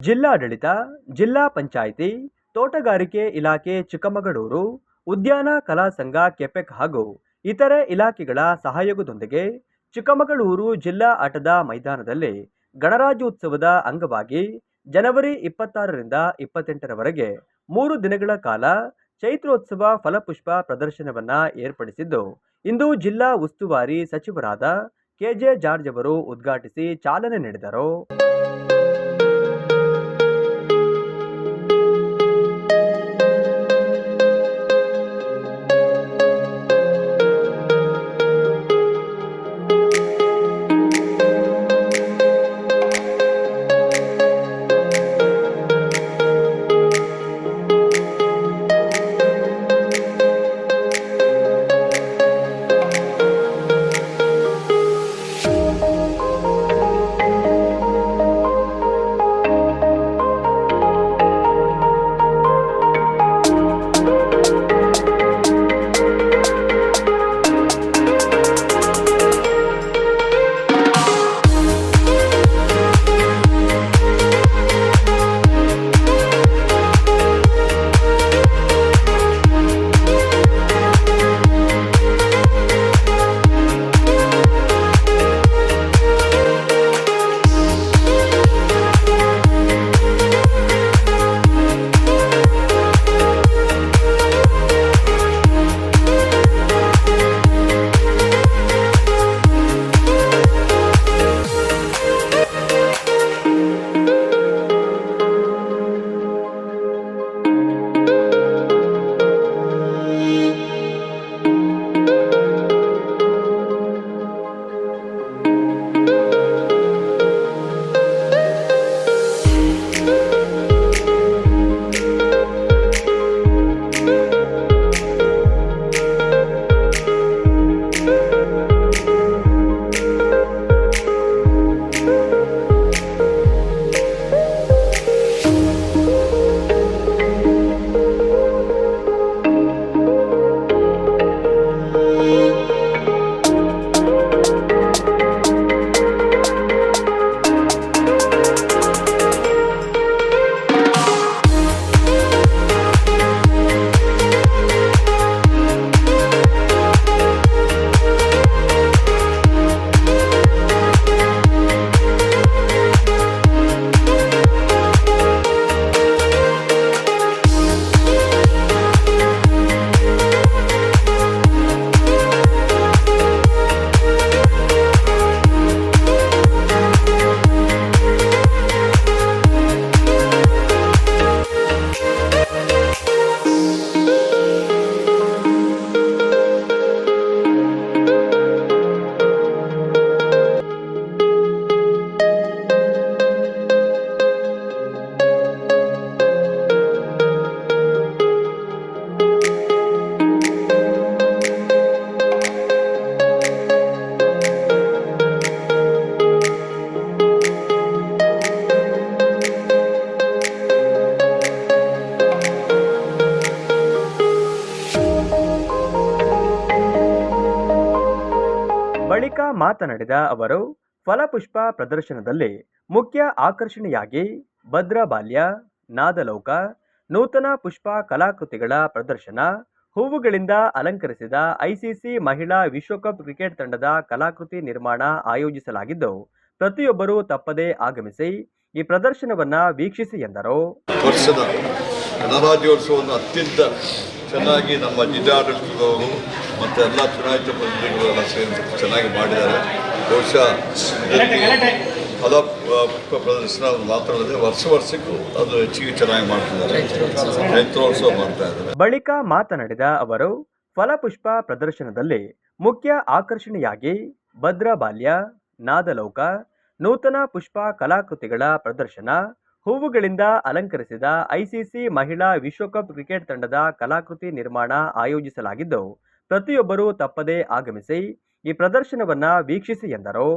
ಜಿಲ್ಲಾಡಳಿತ, ಜಿಲ್ಲಾ ಪಂಚಾಯಿತಿ, ತೋಟಗಾರಿಕೆ ಇಲಾಖೆ ಚಿಕ್ಕಮಗಳೂರು, ಉದ್ಯಾನ ಕಲಾ ಸಂಘ ಕೆಪೆಕ್ ಹಾಗೂ ಇತರೆ ಇಲಾಖೆಗಳ ಸಹಯೋಗದೊಂದಿಗೆ ಚಿಕ್ಕಮಗಳೂರು ಜಿಲ್ಲಾ ಆಟದ ಮೈದಾನದಲ್ಲಿ ಗಣರಾಜ್ಯೋತ್ಸವದ ಅಂಗವಾಗಿ ಜನವರಿ 26ರಿಂದ 28ರವರೆಗೆ 3 ದಿನಗಳ ಕಾಲ ಚೈತ್ರೋತ್ಸವ ಫಲಪುಷ್ಪ ಪ್ರದರ್ಶನವನ್ನು ಏರ್ಪಡಿಸಿದ್ದು, ಇಂದು ಜಿಲ್ಲಾ ಉಸ್ತುವಾರಿ ಸಚಿವರಾದ ಕೆಜೆ ಜಾರ್ಜ್ ಅವರು ಉದ್ಘಾಟಿಸಿ ಚಾಲನೆ ನೀಡಿದರು. ಬಳಿಕ ಮಾತನಾಡಿದ ಅವರು, ಫಲಪುಷ್ಪ ಪ್ರದರ್ಶನದಲ್ಲಿ ಮುಖ್ಯ ಆಕರ್ಷಣೆಯಾಗಿ ಭದ್ರ ಬಾಲ್ಯ, ನಾದಲೌಕ, ನೂತನ ಪುಷ್ಪ ಕಲಾಕೃತಿಗಳ ಪ್ರದರ್ಶನ, ಹೂವುಗಳಿಂದ ಅಲಂಕರಿಸಿದ ಐಸಿಸಿ ಮಹಿಳಾ ವಿಶ್ವಕಪ್ ಕ್ರಿಕೆಟ್ ತಂಡದ ಕಲಾಕೃತಿ ನಿರ್ಮಾಣ ಆಯೋಜಿಸಲಾಗಿದ್ದು, ಪ್ರತಿಯೊಬ್ಬರೂ ತಪ್ಪದೇ ಆಗಮಿಸಿ ಈ ಪ್ರದರ್ಶನವನ್ನು ವೀಕ್ಷಿಸಿ ಎಂದರು. ವರ್ಷದ ಗಣರಾಜ್ಯೋತ್ಸವವನ್ನು ಅತ್ಯಂತ ಚೆನ್ನಾಗಿ ನಮ್ಮ ಜಿಲ್ಲಾಡಳಿತದವರು ಮತ್ತು ಎಲ್ಲ ಚುನಾಯಿತ ಪ್ರತಿನಿಧಿಗಳೆಲ್ಲ ಸೇರಿ ಚೆನ್ನಾಗಿ ಮಾಡಿದ್ದಾರೆ. ಬಹುಶಃ ಫಲಪುಷ್ಪ ಪ್ರದರ್ಶನ ಮಾತ್ರವಲ್ಲದೆ ವರ್ಷಕ್ಕೂ ಅದು ಹೆಚ್ಚಿಗೆ ಚೆನ್ನಾಗಿ ಮಾಡ್ತಿದ್ದಾರೆ, ಚೈತ್ರೋತ್ಸವ ಮಾಡ್ತಾ ಇದ್ದಾರೆ. ಬಳಿಕ ಮಾತನಾಡಿದ ಅವರು, ಫಲಪುಷ್ಪ ಪ್ರದರ್ಶನದಲ್ಲಿ ಮುಖ್ಯ ಆಕರ್ಷಣೆಯಾಗಿ ಭದ್ರ ಬಾಲ್ಯ, ನಾದಲೌಕ, ನೂತನ ಪುಷ್ಪ ಕಲಾಕೃತಿಗಳ ಪ್ರದರ್ಶನ, ಹೂವುಗಳಿಂದ ಅಲಂಕರಿಸಿದ ಐಸಿಸಿ ಮಹಿಳಾ ವಿಶ್ವಕಪ್ ಕ್ರಿಕೆಟ್ ತಂಡದ ಕಲಾಕೃತಿ ನಿರ್ಮಾಣ ಆಯೋಜಿಸಲಾಗಿದ್ದು, ಪ್ರತಿಯೊಬ್ಬರೂ ತಪ್ಪದೇ ಆಗಮಿಸಿ ಈ ಪ್ರದರ್ಶನವನ್ನು ವೀಕ್ಷಿಸಿ ಎಂದರು.